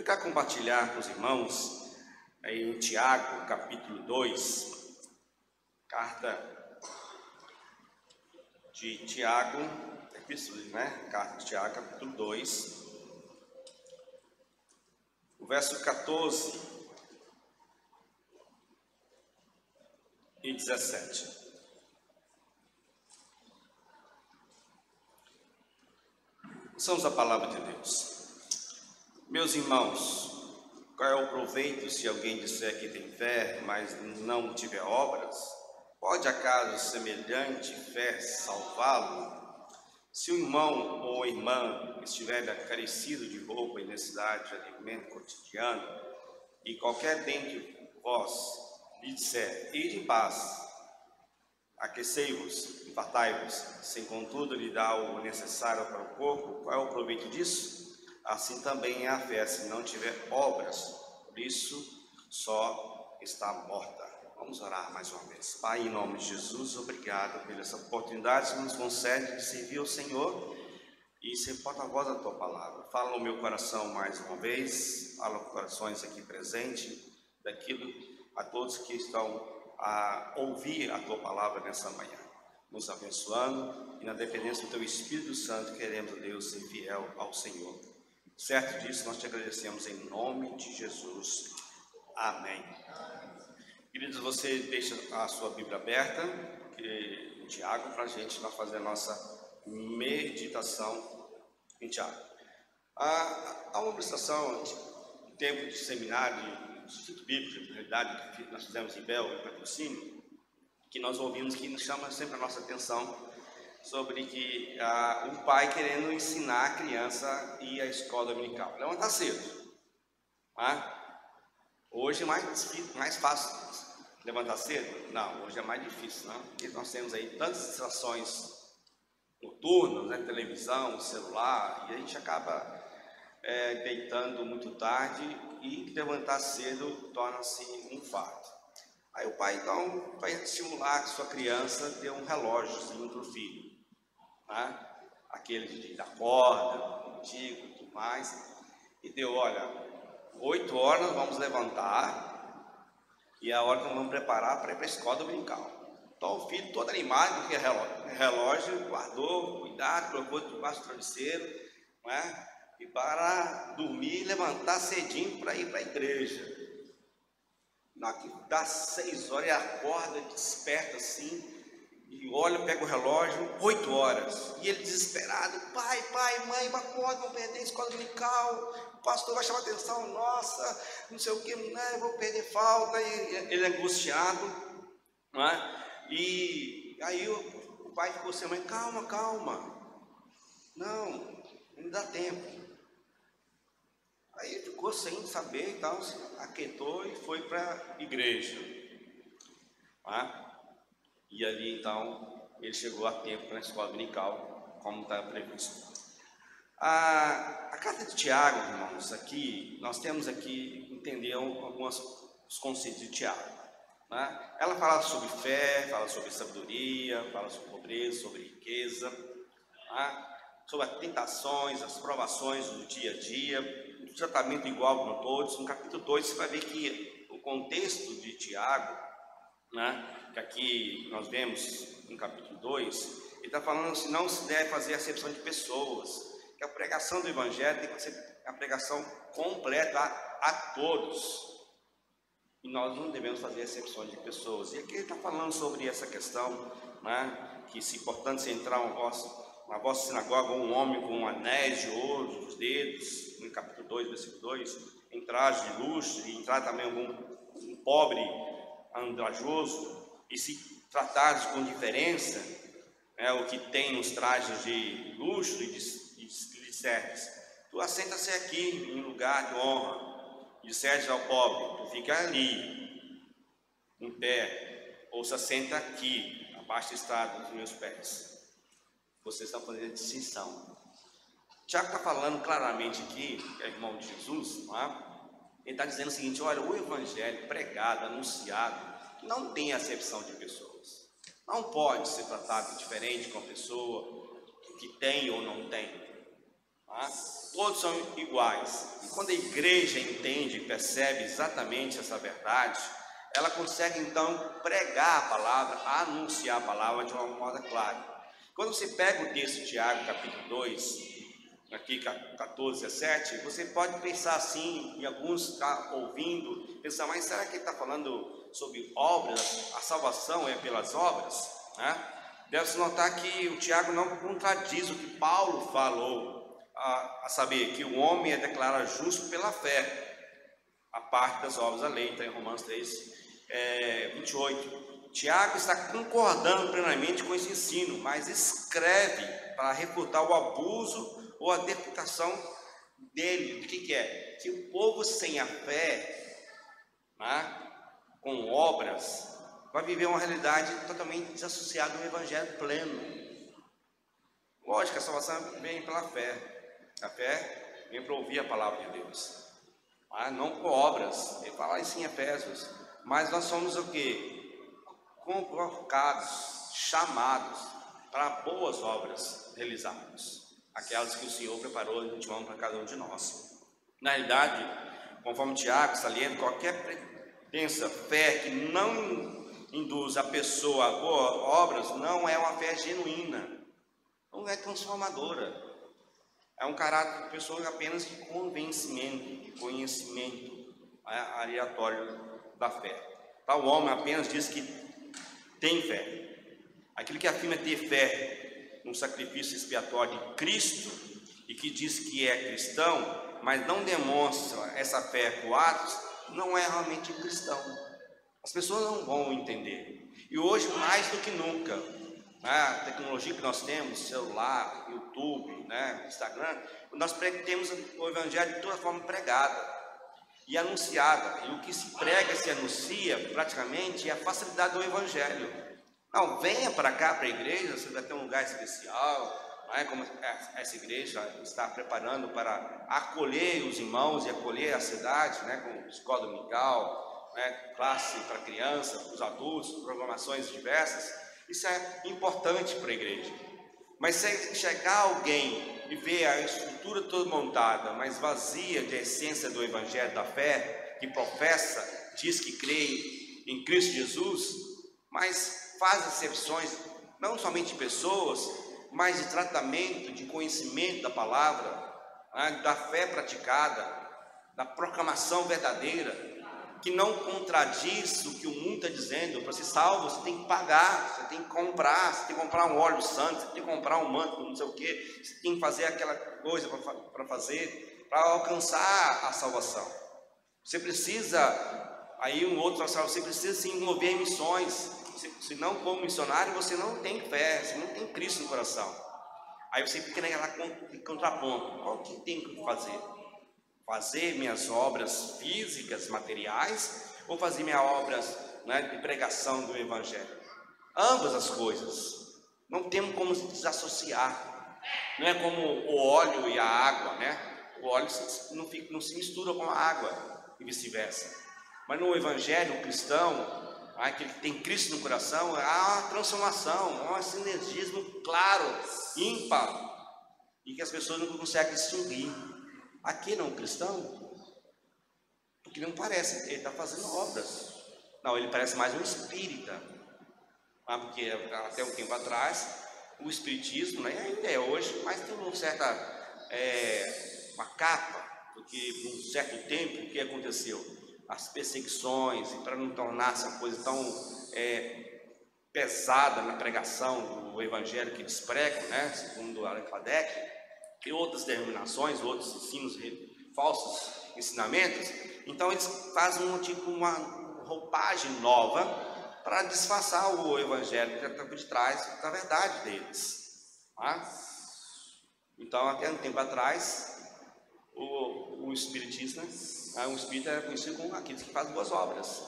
quero compartilhar com os irmãos aí em Tiago, capítulo 2, carta de Tiago, Carta de Tiago, capítulo 2, o verso 14 e 17. Ouçamos a palavra de Deus. Meus irmãos, qual é o proveito se alguém disser que tem fé, mas não tiver obras? Pode acaso semelhante fé salvá-lo? Se o irmão ou a irmã estiver carecido de roupa e necessidade de alimento cotidiano, e qualquer dentre vós lhe disser, ide em paz, aquecei-vos e fartai-vos, sem contudo lhe dar o necessário para o corpo, qual é o proveito disso? Assim também é a fé, se não tiver obras, por isso só está morta. Vamos orar mais uma vez. Pai, em nome de Jesus, obrigado pela essa oportunidade que nos concede de servir ao Senhor e ser porta-voz da Tua Palavra. Fala no meu coração mais uma vez, fala com corações aqui presentes, daquilo a todos que estão a ouvir a Tua Palavra nessa manhã, nos abençoando e na dependência do Teu Espírito Santo queremos, Deus, ser fiel ao Senhor. Certo disso, nós te agradecemos em nome de Jesus. Amém. Queridos, você deixa a sua Bíblia aberta, em Tiago, para a gente fazer a nossa meditação em Tiago. Há uma meditação, um tempo de seminário, de Instituto Bíblico de Realidade, que nós fizemos em Bel, em patrocínio, que nós ouvimos que nos chama sempre a nossa atenção sobre que um pai querendo ensinar a criança a ir à escola dominical. Levantar cedo. Hoje é mais fácil levantar cedo? Não, hoje é mais difícil, não? Porque nós temos aí tantas distrações noturnas, televisão, celular, e a gente acaba deitando muito tarde e levantar cedo torna-se um fato. Aí o pai então vai estimular a sua criança a ter um relógiozinho para o filho. Aquele de dar corda, antigo e tudo mais, e deu, olha, 8 horas vamos levantar e é a hora que nós vamos preparar para ir para a escola dominical. Então o filho todo animado, porque relógio, guardou, cuidado, colocou debaixo do travesseiro, e para dormir e levantar cedinho para ir para a igreja. Na hora que dá 6 horas, ele acorda, desperta assim, e olha, pega o relógio, 8 horas, e ele desesperado, pai, mãe, acorda, vou perder a escola dominical, o pastor vai chamar atenção, nossa, não sei o que, eu vou perder falta, e ele é angustiado, e aí o pai ficou assim, mãe, calma, não dá tempo. Aí ele ficou sem saber e tal, se aquietou e foi para a igreja, E ali, então, ele chegou a tempo na escola dominical, como está previsto. A carta de Tiago, irmãos, aqui, nós temos aqui, entender alguns conceitos de Tiago. Ela fala sobre fé, fala sobre sabedoria, fala sobre pobreza, sobre riqueza, sobre as tentações, as provações do dia a dia, o tratamento igual para todos. No capítulo 2, você vai ver que o contexto de Tiago, que aqui nós vemos no capítulo 2, ele está falando que não se deve fazer acepção de pessoas, que a pregação do Evangelho tem que ser a pregação completa a todos, e nós não devemos fazer acepção de pessoas. E aqui ele está falando sobre essa questão, que se importante se entrar na vossa sinagoga um homem com anéis de ouro nos dedos, no capítulo 2, versículo 2, em traje de luxo, e entrar também um pobre andrajoso, e se tratares com diferença, o que tem nos trajes de luxo, e disseres, tu assenta-se aqui em lugar de honra, e disseres ao pobre, tu fica ali, em pé, ou se assenta aqui, abaixo está dos meus pés. Vocês estão fazendo distinção. Tiago está falando claramente aqui, que é irmão de Jesus, ele está dizendo o seguinte, olha, o evangelho pregado, anunciado, não tem acepção de pessoas. Não pode ser tratado diferente com a pessoa que tem ou não tem. Tá? Todos são iguais. E quando a igreja entende e percebe exatamente essa verdade, ela consegue então pregar a palavra, anunciar a palavra de uma modo clara. Quando você pega o texto de Tiago, capítulo 2, aqui 14, 17, você pode pensar assim, e alguns estão ouvindo, pensar, mas será que ele está falando sobre obras? A salvação é pelas obras? Né? Deve-se notar que o Tiago não contradiz o que Paulo falou, a saber, que o homem é declarado justo pela fé, a parte das obras da lei, está em Romanos 3, 28. Tiago está concordando plenamente com esse ensino, mas escreve para refutar o abuso ou a deputação dele. O que é? Que o povo sem a fé, né, com obras, vai viver uma realidade totalmente desassociada do evangelho pleno. Lógico, a salvação vem pela fé. A fé vem para ouvir a palavra de Deus, não com obras. Ele fala isso em Efésios. Mas nós somos o que? Convocados, chamados para boas obras realizarmos, aquelas que o Senhor preparou de antemão para cada um de nós. Na realidade, conforme Tiago salienta, qualquer pretensa fé que não induz a pessoa a boas obras não é uma fé genuína, não é transformadora, é um caráter de pessoa apenas de convencimento, de conhecimento aleatório da fé. Tal homem apenas diz que tem fé. Aquele que afirma ter fé no sacrifício expiatório de Cristo e que diz que é cristão, mas não demonstra essa fé com atos, não é realmente cristão. As pessoas não vão entender. E hoje, mais do que nunca, a tecnologia que nós temos, celular, YouTube, Instagram, nós temos o evangelho de toda forma pregada e anunciada, e o que se prega, se anuncia praticamente é a facilidade do evangelho. Não, venha para cá, para a igreja, você vai ter um lugar especial, como essa igreja está preparando para acolher os irmãos e acolher a cidade, com escola dominical, classe para criança, para os adultos, programações diversas. Isso é importante para a igreja. Mas se chegar alguém e ver a estrutura toda montada, mas vazia de essência do evangelho da fé, que professa, diz que crê em Cristo Jesus, mas faz exceções, não somente de pessoas, mas de tratamento, de conhecimento da palavra, da fé praticada, da proclamação verdadeira, que não contradiz o que o mundo está dizendo. Para ser salvo, você tem que pagar, você tem que comprar, você tem que comprar um óleo santo, você tem que comprar um manto, não sei o que, você tem que fazer aquela coisa para fazer, para alcançar a salvação. Você precisa, aí um outro você precisa se envolver em missões. Se não for missionário, você não tem fé, você não tem Cristo no coração. Aí você fica naquela contraponto. Qual que tem que fazer? Fazer minhas obras físicas, materiais, ou fazer minhas obras de pregação do evangelho? Ambas as coisas. Não temos como se desassociar. Não é como o óleo e a água, O óleo não se mistura com a água e vice-versa. Mas no evangelho cristão, aquele que tem Cristo no coração, há uma transformação, há um sinergismo claro, ímpar, e que as pessoas não conseguem distinguir. Aqui não, cristão, porque não parece, ele está fazendo obras. Não, ele parece mais um espírita, porque até um tempo atrás, o espiritismo, ainda é hoje, mas tem uma certa, uma capa, porque por um certo tempo, o que aconteceu? As perseguições, e para não tornar essa coisa tão pesada na pregação do evangelho que eles pregam, segundo Allan Kardec, e outras denominações, outros ensinos, falsos ensinamentos. Então eles fazem uma roupagem nova para disfarçar o evangelho que está por detrás da verdade deles. Então, até um tempo atrás, o espiritismo, o espírito era conhecido como aqueles que fazem boas obras,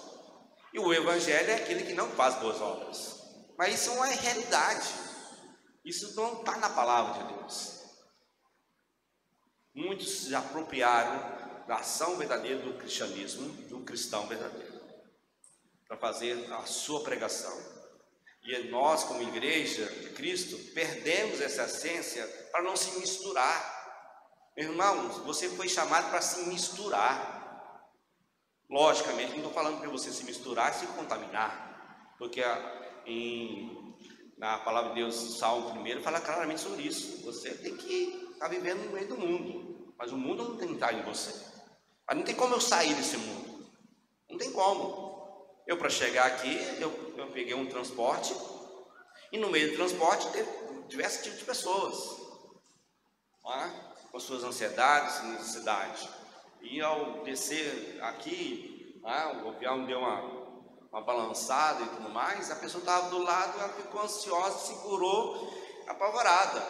e o evangelho é aquele que não faz boas obras. Mas isso não é realidade, isso não está na palavra de Deus. Muitos se apropriaram da ação verdadeira do cristianismo, do cristão verdadeiro, para fazer a sua pregação. E nós, como igreja de Cristo, perdemos essa essência para não se misturar. Irmãos, você foi chamado para se misturar. Logicamente, não estou falando para você se misturar e se contaminar, porque na palavra de Deus, Salmo 1, fala claramente sobre isso. Você tem que estar vivendo no meio do mundo, mas o mundo não tem que estar em você. Mas não tem como eu sair desse mundo, não tem como. Eu, para chegar aqui, eu peguei um transporte, e no meio do transporte teve diversos tipos de pessoas, com suas ansiedades e necessidades. E ao descer aqui, o avião deu uma balançada e tudo mais, a pessoa estava do lado, ela ficou ansiosa, segurou, apavorada,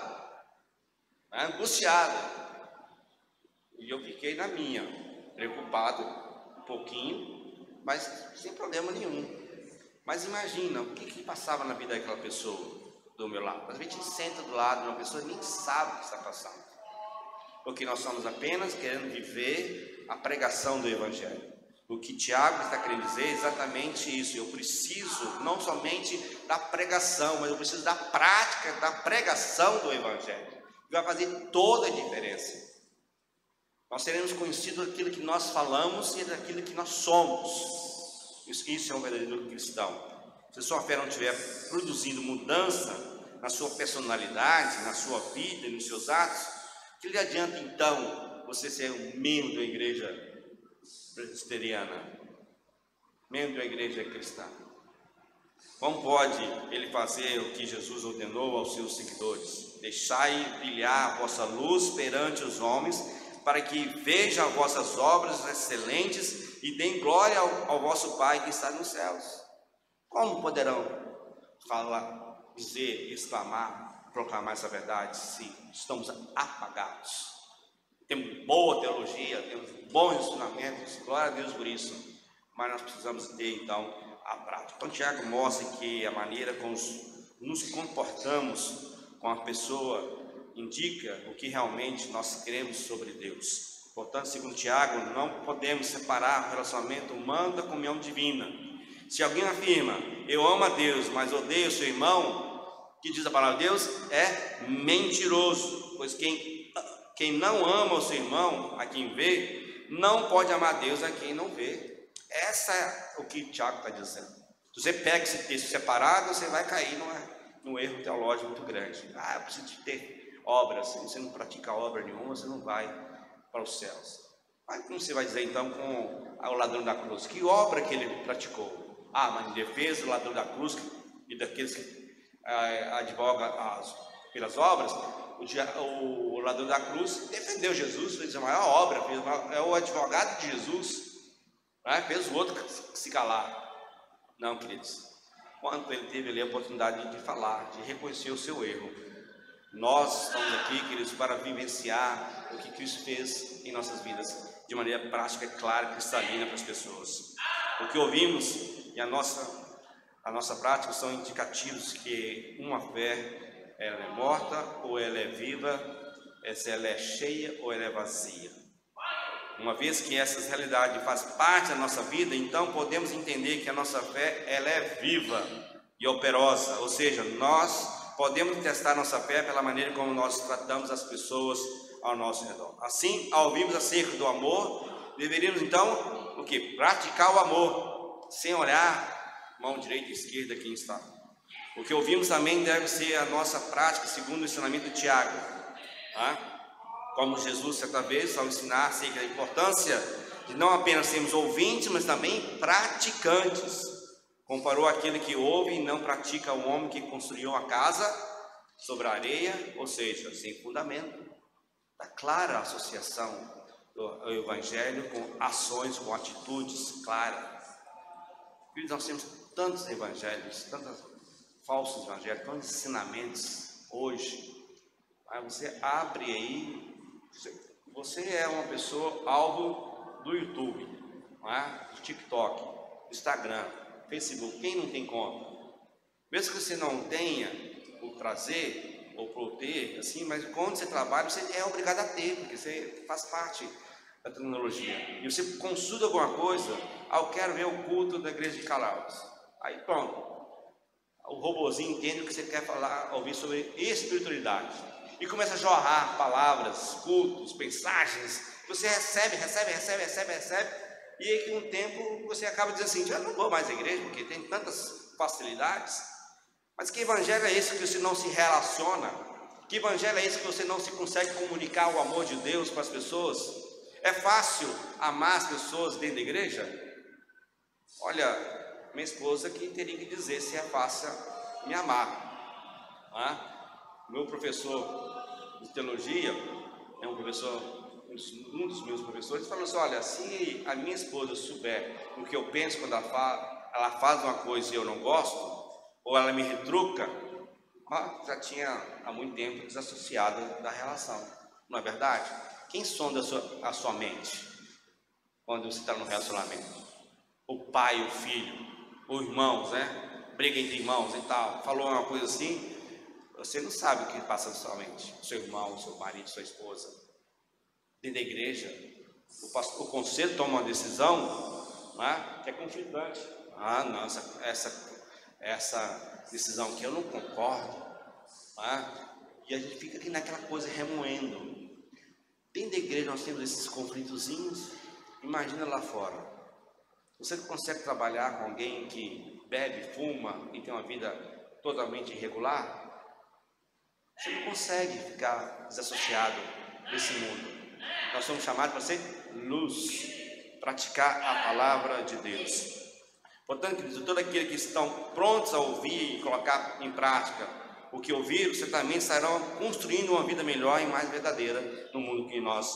angustiada. E eu fiquei na minha, preocupado um pouquinho, mas sem problema nenhum. Mas imagina, o que passava na vida daquela pessoa do meu lado? Às vezes a gente senta do lado de uma pessoa e nem sabe o que está passando. Porque nós estamos apenas querendo viver a pregação do Evangelho. O que Tiago está querendo dizer é exatamente isso. Eu preciso não somente da pregação, mas eu preciso da prática da pregação do Evangelho, que vai fazer toda a diferença. Nós seremos conhecidos daquilo que nós falamos e daquilo que nós somos. Isso é um verdadeiro cristão. Se a sua fé não estiver produzindo mudança na sua personalidade, na sua vida e nos seus atos, que lhe adianta então você ser um membro da igreja presbiteriana, membro da igreja cristã? Como pode ele fazer o que Jesus ordenou aos seus seguidores? Deixai brilhar a vossa luz perante os homens, para que vejam as vossas obras excelentes e deem glória ao vosso Pai que está nos céus. Como poderão falar, dizer, exclamar, proclamar essa verdade se estamos apagados? Temos boa teologia, temos bons ensinamentos, glória a Deus por isso, mas nós precisamos ter então a prática. Então Tiago mostra que a maneira como nos comportamos com a pessoa indica o que realmente nós cremos sobre Deus. Portanto, segundo Tiago, não podemos separar o relacionamento humano da comunhão divina. Se alguém afirma, eu amo a Deus, mas odeio o seu irmão, que diz a palavra de Deus, é mentiroso, pois quem não ama o seu irmão, a quem vê, não pode amar a Deus a quem não vê. Essa é o que Tiago está dizendo. Se você pega esse texto separado, você vai cair num erro teológico muito grande. Eu preciso de ter obras. Se você não pratica obra nenhuma, você não vai para os céus. Mas como você vai dizer então com o ladrão da cruz? Que obra que ele praticou? Mas em defesa do ladrão da cruz e daqueles que advogam pelas obras, o ladrão da cruz defendeu Jesus, fez a maior obra, é o advogado de Jesus, fez o outro se calar. Não, queridos, quando ele teve ali a oportunidade de falar, de reconhecer o seu erro, nós estamos aqui, queridos, para vivenciar o que Cristo fez em nossas vidas de maneira prática, clara, cristalina para as pessoas. O que ouvimos e a nossa prática são indicativos que uma fé ela é morta ou ela é viva, se ela é cheia ou ela é vazia. Uma vez que essas realidades fazem parte da nossa vida, então podemos entender que a nossa fé ela é viva e operosa, ou seja, nós podemos testar nossa fé pela maneira como nós tratamos as pessoas ao nosso redor. Assim, ao ouvirmos acerca do amor, deveríamos então o que? Praticar o amor, sem olhar mão direita e esquerda quem está. O que ouvimos também deve ser a nossa prática segundo o ensinamento de Tiago. Como Jesus certa vez, ao ensinar acerca da importância de não apenas sermos ouvintes, mas também praticantes. Comparou aquele que ouve e não pratica o homem que construiu uma casa sobre a areia, ou seja, sem fundamento. Está clara a associação do Evangelho com ações, com atitudes claras. Nós temos tantos evangelhos, tantos falsos evangelhos, tantos ensinamentos hoje. Você abre aí, você é uma pessoa alvo do YouTube, do TikTok, do Instagram, Facebook. Quem não tem conta? Mesmo que você não tenha o prazer ou por ter, assim, mas quando você trabalha, você é obrigado a ter, porque você faz parte da tecnologia. E você consulta alguma coisa, eu quero ver o culto da igreja de Calaus. Aí pronto, o robozinho entende o que você quer falar, ouvir sobre espiritualidade. e começa a jorrar palavras, cultos, mensagens, você recebe, e aí com o tempo você acaba dizendo assim, eu não vou mais à igreja porque tem tantas facilidades. Mas que evangelho é esse que você não se relaciona? Que evangelho é esse que você não se consegue comunicar o amor de Deus para as pessoas? É fácil amar as pessoas dentro da igreja? Olha, minha esposa que teria que dizer se é fácil me amar. Meu professor de teologia, é um dos meus professores, falou assim, olha, se a minha esposa souber o que eu penso quando ela faz uma coisa e eu não gosto, ou ela me retruca, já tinha há muito tempo desassociado da relação, não é verdade? Quem sonda a sua mente quando você está no relacionamento? O pai, o filho, os irmãos, né? Briga entre irmãos e tal, falou uma coisa assim, você não sabe o que passa na sua mente, seu irmão, seu marido, sua esposa. Dentro da igreja, o conselho toma uma decisão, que é conflitante. Não, essa decisão aqui eu não concordo, e a gente fica aqui naquela coisa remoendo. Dentro da igreja nós temos esses conflitozinhos, imagina lá fora. Você consegue trabalhar com alguém que bebe, fuma e tem uma vida totalmente irregular? Você não consegue ficar desassociado desse mundo. Nós somos chamados para ser luz, praticar a palavra de Deus. Portanto, queridos, todos aqueles que estão prontos a ouvir e colocar em prática o que ouviram, certamente estarão construindo uma vida melhor e mais verdadeira no mundo que nós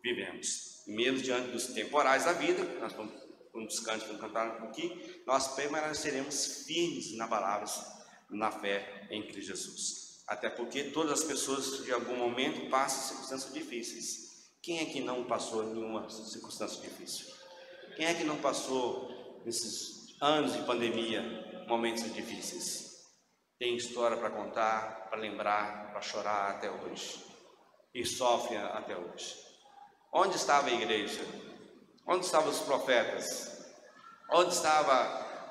vivemos. E mesmo diante dos temporais da vida, nós vamos um dos cânticos que cantaram aqui, nós permaneceremos firmes inabaláveis na fé em Cristo Jesus. Até porque todas as pessoas de algum momento passam circunstâncias difíceis. Quem é que não passou nenhuma circunstância difícil? Quem é que não passou nesses anos de pandemia momentos difíceis? Tem história para contar, para lembrar, para chorar até hoje. E sofre até hoje. Onde estava a igreja? Onde estavam os profetas? Onde estava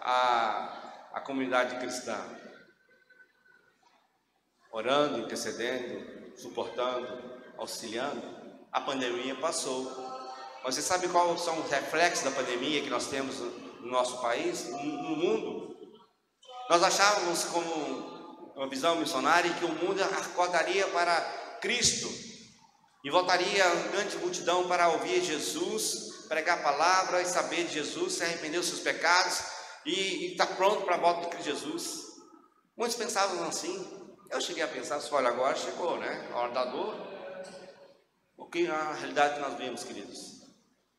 a comunidade cristã? Orando, intercedendo, suportando, auxiliando. A pandemia passou. Você sabe quais são os reflexos da pandemia que nós temos no nosso país, no mundo? Nós achávamos, como uma visão missionária, que o mundo acordaria para Cristo e voltaria a grande multidão para ouvir Jesus, pregar a palavra e saber de Jesus, se arrepender dos seus pecados e estar pronto para a volta de Cristo Jesus. Muitos pensavam assim. Eu cheguei a pensar, olha, agora chegou, né? A hora da dor. Porque a realidade que nós vemos, queridos,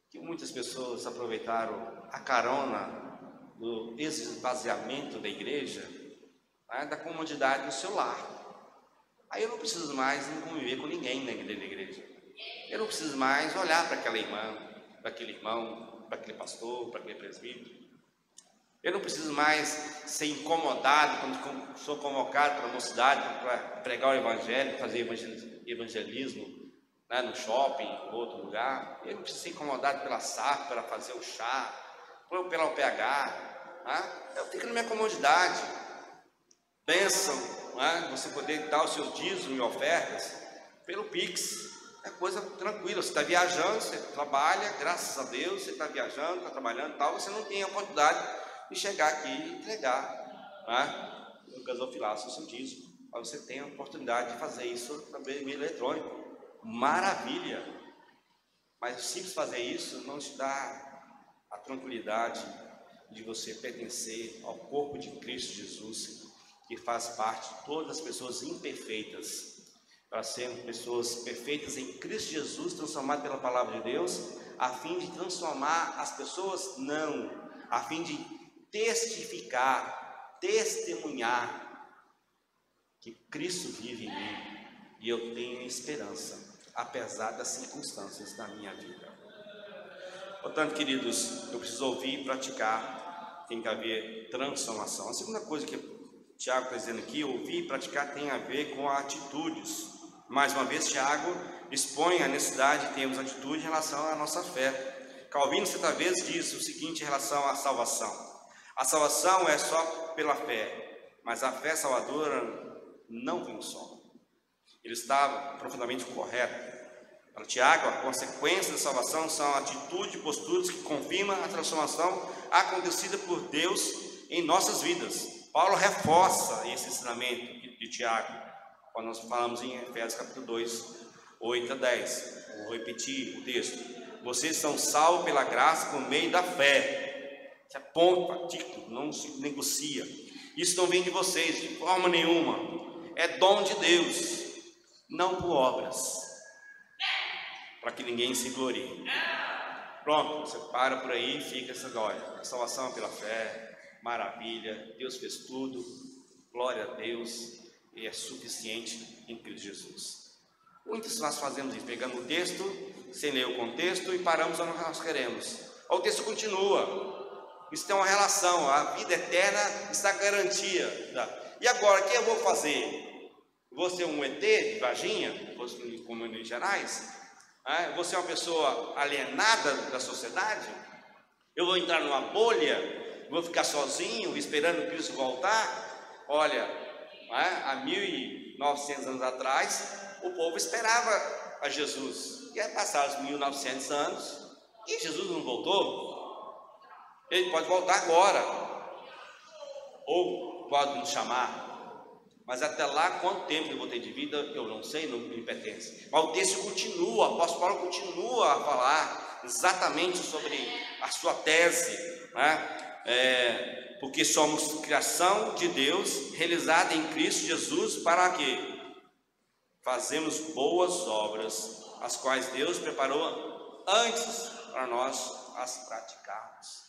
que muitas pessoas aproveitaram a carona do esvaziamento da igreja, da comodidade do seu lar. Aí eu não preciso mais conviver com ninguém dentro da igreja. Eu não preciso mais olhar para aquela irmã, para aquele irmão, para aquele pastor, para aquele presbítero. Eu não preciso mais ser incomodado quando sou convocado para a mocidade para pregar o evangelho, fazer evangelismo no shopping, em outro lugar. Eu não preciso ser incomodado pela SAF para fazer o chá, pela OPH. Eu fico na minha comodidade. Bênção, você poder dar os seus dízimos e ofertas pelo Pix. É coisa tranquila. Você está viajando, você trabalha, graças a Deus, você está viajando, está trabalhando e tal, você não tem a oportunidade de chegar aqui e entregar no gasofilaço o seu dízimo. Mas você tem a oportunidade de fazer isso também via eletrônico. Maravilha! Mas simples fazer isso não te dá a tranquilidade de você pertencer ao corpo de Cristo Jesus, que faz parte de todas as pessoas imperfeitas, para sermos pessoas perfeitas em Cristo Jesus, transformadas pela palavra de Deus, a fim de transformar as pessoas, a fim de testificar, testemunhar que Cristo vive em mim e eu tenho esperança, apesar das circunstâncias da minha vida. Portanto, queridos, eu preciso ouvir e praticar, tem que haver transformação. A segunda coisa que Tiago está dizendo aqui, ouvir e praticar tem a ver com atitudes. Mais uma vez, Tiago expõe a necessidade de termos atitude em relação à nossa fé. Calvino, certa vez, diz o seguinte em relação à salvação: a salvação é só pela fé, mas a fé salvadora não vem só. Ele estava profundamente correto. Para Tiago, a consequência da salvação são atitudes e posturas que confirmam a transformação acontecida por Deus em nossas vidas. Paulo reforça esse ensinamento de Tiago, quando nós falamos em Efésios capítulo 2, 8 a 10. Vou repetir o texto. Vocês são salvos pela graça por meio da fé. Isso é ponto, artigo, não se negocia. Isso não vem de vocês, de forma nenhuma. É dom de Deus, não por obras, para que ninguém se glorie. Pronto, você para por aí e fica essa glória. A salvação é pela fé, maravilha, Deus fez tudo, glória a Deus, e é suficiente em Cristo Jesus. Muitos nós fazemos isso, pegando o texto, sem ler o contexto, e paramos onde nós queremos. O texto continua, isso tem uma relação, a vida eterna está garantida. E agora, o que eu vou fazer? Vou ser um ET de Varginha, como em Minas Gerais? Vou ser uma pessoa alienada da sociedade? Eu vou entrar numa bolha? Vou ficar sozinho, esperando Cristo voltar? Olha, há 1900 anos atrás, o povo esperava a Jesus. E aí passaram os 1900 anos e Jesus não voltou. Ele pode voltar agora, ou pode nos chamar. Mas até lá, quanto tempo eu vou ter de vida, eu não sei, não me pertence. Mas o texto continua, o apóstolo Paulo continua a falar exatamente sobre a sua tese, porque somos criação de Deus, realizada em Cristo Jesus, para quê? Fazemos boas obras, as quais Deus preparou antes para nós as praticarmos.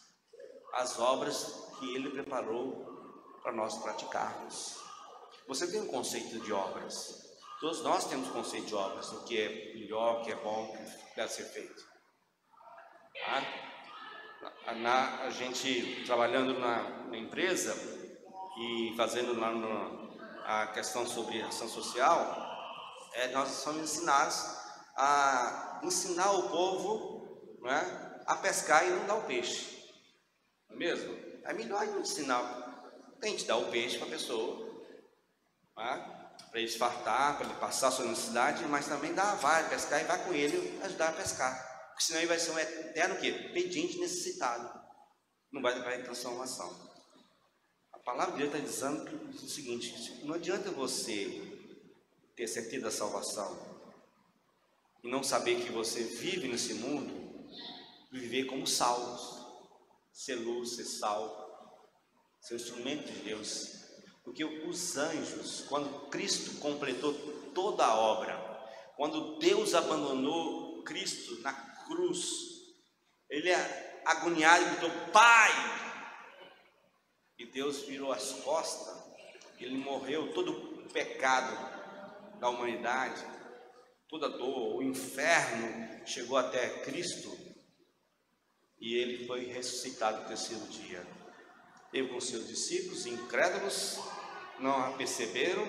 As obras que Ele preparou para nós praticarmos. Você tem um conceito de obras. Todos nós temos conceito de obras, o que é melhor, o que é bom, o que deve ser feito. A gente trabalhando na empresa e fazendo lá a questão sobre ação social, nós somos ensinados a ensinar o povo, a pescar e não dar o peixe. Não é mesmo? É melhor ensinar, tem que dar o peixe para a pessoa, para ele se fartar, para ele passar a sua necessidade, mas também dar a vara, pescar e vai com ele ajudar a pescar, porque senão ele vai ser um eterno pedinte, necessitado, não vai ter transformação. A palavra de Deus está dizendo o seguinte: não adianta você ter certeza da salvação e não saber que você vive nesse mundo, viver como salvos, ser luz, ser sal, ser instrumento de Deus. Porque os anjos, quando Cristo completou toda a obra, quando Deus abandonou Cristo na cruz, ele é agoniado e gritou: Pai! E Deus virou as costas, ele morreu, todo o pecado da humanidade, toda dor, o inferno chegou até Cristo, e ele foi ressuscitado no terceiro dia. Teve com seus discípulos incrédulos, não perceberam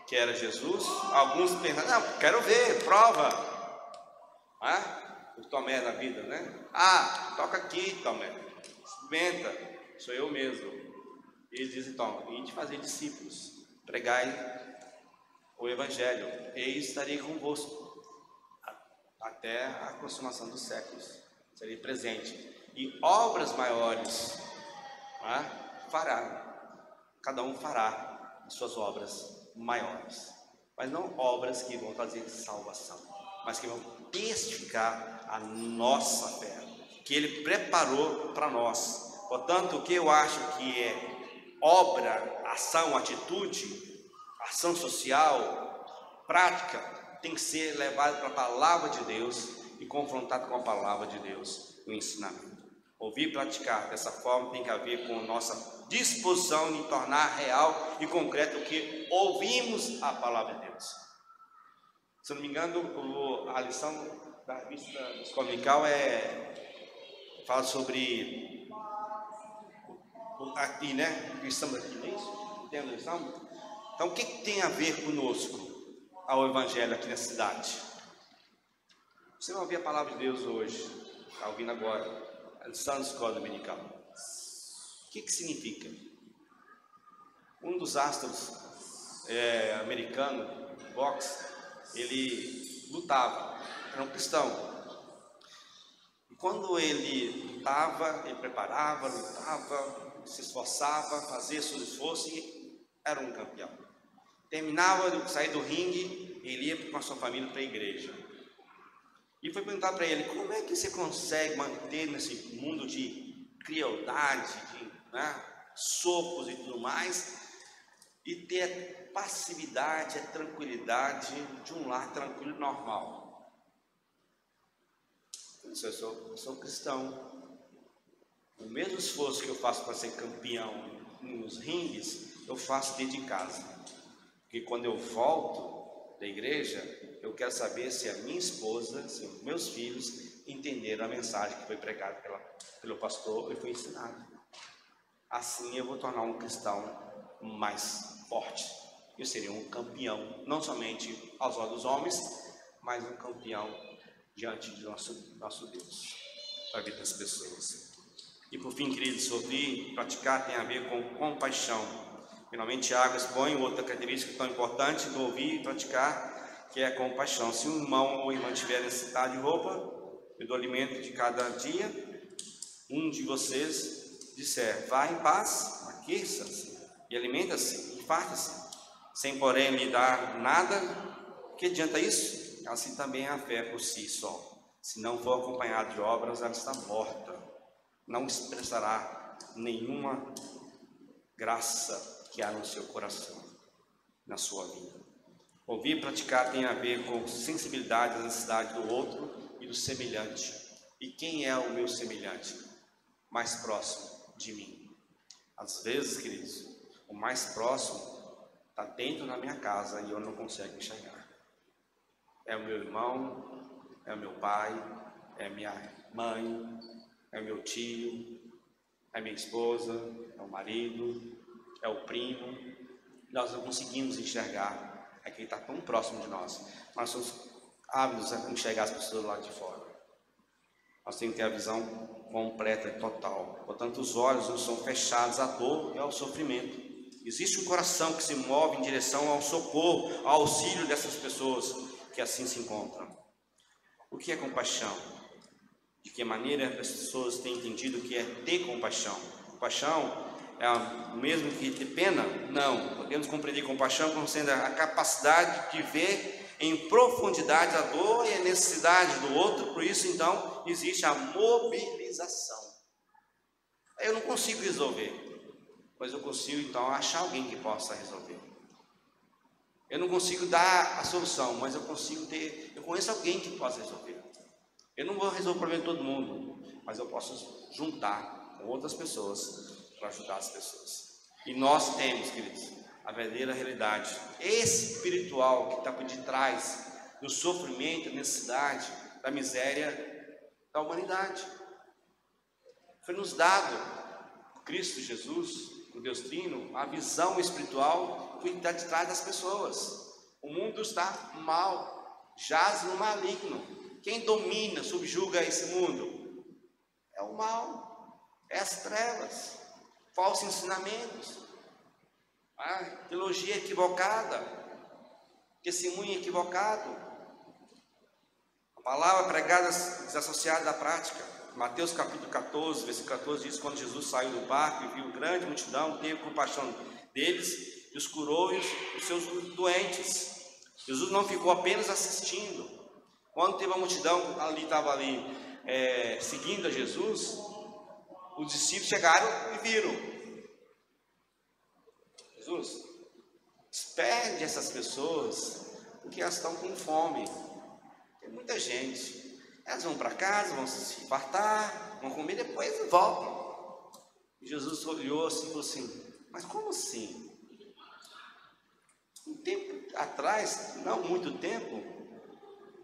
que era Jesus. Alguns pensaram: não, quero ver, prova. O Tomé da vida, toca aqui, Tomé, experimenta, sou eu mesmo. E ele diz então: ide fazer discípulos, pregai o Evangelho, e estarei convosco até a consumação dos séculos. Serei presente, e obras maiores fará, cada um fará as suas obras maiores, mas não obras que vão trazer salvação, mas que vão testificar a nossa fé, que Ele preparou para nós. Portanto, o que eu acho que é obra, ação, atitude, ação social, prática, tem que ser levado para a palavra de Deus e confrontado com a palavra de Deus, o ensinamento. Ouvir e praticar dessa forma tem que haver com nossa disposição em tornar real e concreto o que ouvimos a palavra de Deus. Se não me engano, a lição da revista Escola Dominical fala sobre aqui, estamos aqui, não é isso? Entende a lição? Então, o que tem a ver conosco ao Evangelho aqui na cidade? Você vai ouvir a palavra de Deus hoje, está ouvindo agora, a lição da Escola Dominical. O que significa? Um dos astros americano, boxe, ele lutava, era um cristão. E quando ele lutava, ele preparava, lutava, se esforçava, fazia seu esforço e era um campeão. Terminava de sair do ringue, ele ia com a sua família para a igreja. E foi perguntar para ele, como é que você consegue manter nesse mundo de crueldade, de socos e tudo mais, e ter a passividade, a tranquilidade de um lar tranquilo e normal? Eu sou cristão. O mesmo esforço que eu faço para ser campeão nos ringues, eu faço dentro de casa. Porque quando eu volto da igreja, eu quero saber se a minha esposa, se os meus filhos entenderam a mensagem que foi pregada pelo pastor e foi ensinada. Assim eu vou tornar um cristão mais forte. Eu seria um campeão, não somente aos olhos dos homens, mas um campeão diante de nosso Deus, para a vida das pessoas. E por fim, queridos, ouvir, praticar tem a ver com compaixão. Finalmente, Tiago expõe outra característica tão importante do ouvir e praticar, que é a compaixão. Se um irmão ou irmã tiver necessidade de roupa e do alimento de cada dia, um de vocês disser, vá em paz, aqueça-se e alimenta-se e farta-se, sem porém lhe dar nada, que adianta isso? Assim também é a fé por si só. Se não for acompanhada de obras, ela está morta. Não expressará nenhuma graça que há no seu coração, na sua vida. Ouvir e praticar tem a ver com sensibilidade à necessidade do outro e do semelhante. E quem é o meu semelhante? Mais próximo de mim. Às vezes, queridos, o mais próximo está dentro da minha casa e eu não consigo enxergar. É o meu irmão, é o meu pai, é a minha mãe, é o meu tio, é a minha esposa, é o marido, é o primo. Nós não conseguimos enxergar aquele que está tão próximo de nós. Nós somos ávidos a enxergar as pessoas lá de fora. Nós temos que ter a visão completa e total. Portanto, os olhos não são fechados à dor e ao sofrimento. Existe um coração que se move em direção ao socorro, ao auxílio dessas pessoas que assim se encontram. O que é compaixão? De que maneira as pessoas têm entendido o que é ter compaixão? Compaixão é o mesmo que ter pena? Não. Podemos compreender compaixão como sendo a capacidade de ver em profundidade a dor e a necessidade do outro. Por isso, então, existe a mobilização. Eu não consigo resolver, mas eu consigo, então, achar alguém que possa resolver. Eu não consigo dar a solução, mas eu conheço alguém que possa resolver. Eu não vou resolver o problema de todo mundo, mas eu posso juntar com outras pessoas para ajudar as pessoas. E nós temos, queridos, a verdadeira realidade espiritual que está por detrás do sofrimento, da necessidade, da miséria da humanidade. Foi nos dado por Cristo Jesus, por Deus Trino, a visão espiritual que está detrás das pessoas. O mundo está mal, jaz no maligno. Quem domina, subjuga esse mundo? É o mal, é as trevas, falsos ensinamentos, a teologia equivocada, testemunho equivocado, a palavra pregada desassociada da prática. Mateus capítulo 14, versículo 14 diz: quando Jesus saiu do barco e viu grande multidão, teve compaixão deles e os curou e os seus doentes. Jesus não ficou apenas assistindo. Quando teve a multidão estava ali seguindo a Jesus, os discípulos chegaram e viram: Jesus, despede essas pessoas, porque elas estão com fome. Tem muita gente. Elas vão para casa, vão se fartar, vão comer, depois voltam. E Jesus olhou assim e falou assim: mas como assim? Um tempo atrás, não muito tempo,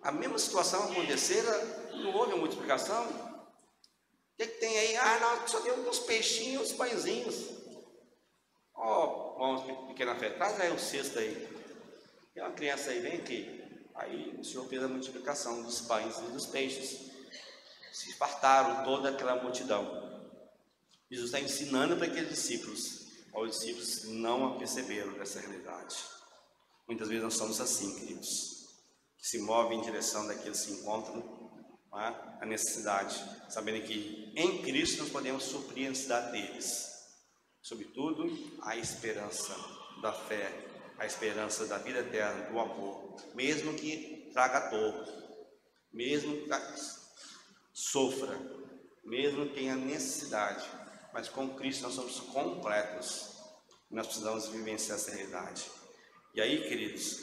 a mesma situação acontecera, não houve uma multiplicação. O que tem aí? Não, só deu uns peixinhos, uns pãezinhos. Vamos, pequena fé, traz aí um cesto aí. Tem uma criança aí, vem aqui. Aí o Senhor fez a multiplicação dos pães e dos peixes. Se fartaram toda aquela multidão. Jesus está ensinando para aqueles discípulos. Os discípulos não a perceberam dessa realidade. Muitas vezes nós somos assim, queridos, que se movem em direção daqueles que se encontram, não é? A necessidade, sabendo que em Cristo nós podemos suprir a necessidade deles. Sobretudo, a esperança da fé, a esperança da vida eterna, do amor, mesmo que traga dor, mesmo que sofra, mesmo que tenha necessidade, mas com Cristo nós somos completos. Nós precisamos vivenciar essa realidade. E aí, queridos,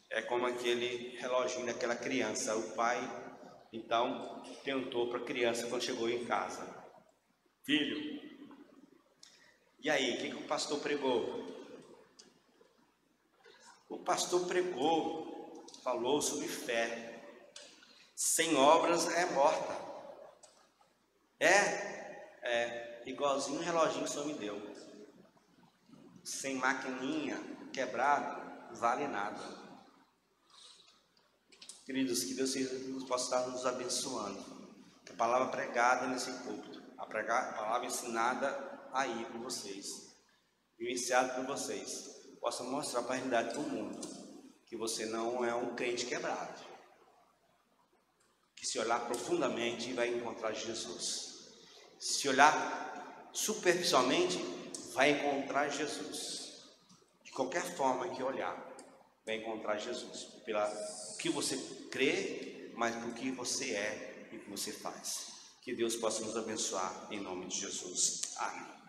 é como aquele reloginho daquela criança. O pai, então, perguntou para a criança quando chegou em casa: filho, e aí, o que o pastor pregou? O pastor pregou, falou sobre fé. Sem obras é morta. Igualzinho o reloginho que o Senhor me deu. Sem maquininha, quebrado, vale nada. Queridos, que Deus possa estar nos abençoando. Que a palavra pregada nesse púlpito, a palavra ensinada aí por vocês, vivenciado por vocês, possa mostrar para a realidade do mundo que você não é um crente quebrado, que se olhar profundamente vai encontrar Jesus, se olhar superficialmente vai encontrar Jesus, de qualquer forma que olhar vai encontrar Jesus, pelo que você crê, mas por que você é e o que você faz. Que Deus possa nos abençoar em nome de Jesus. Amém.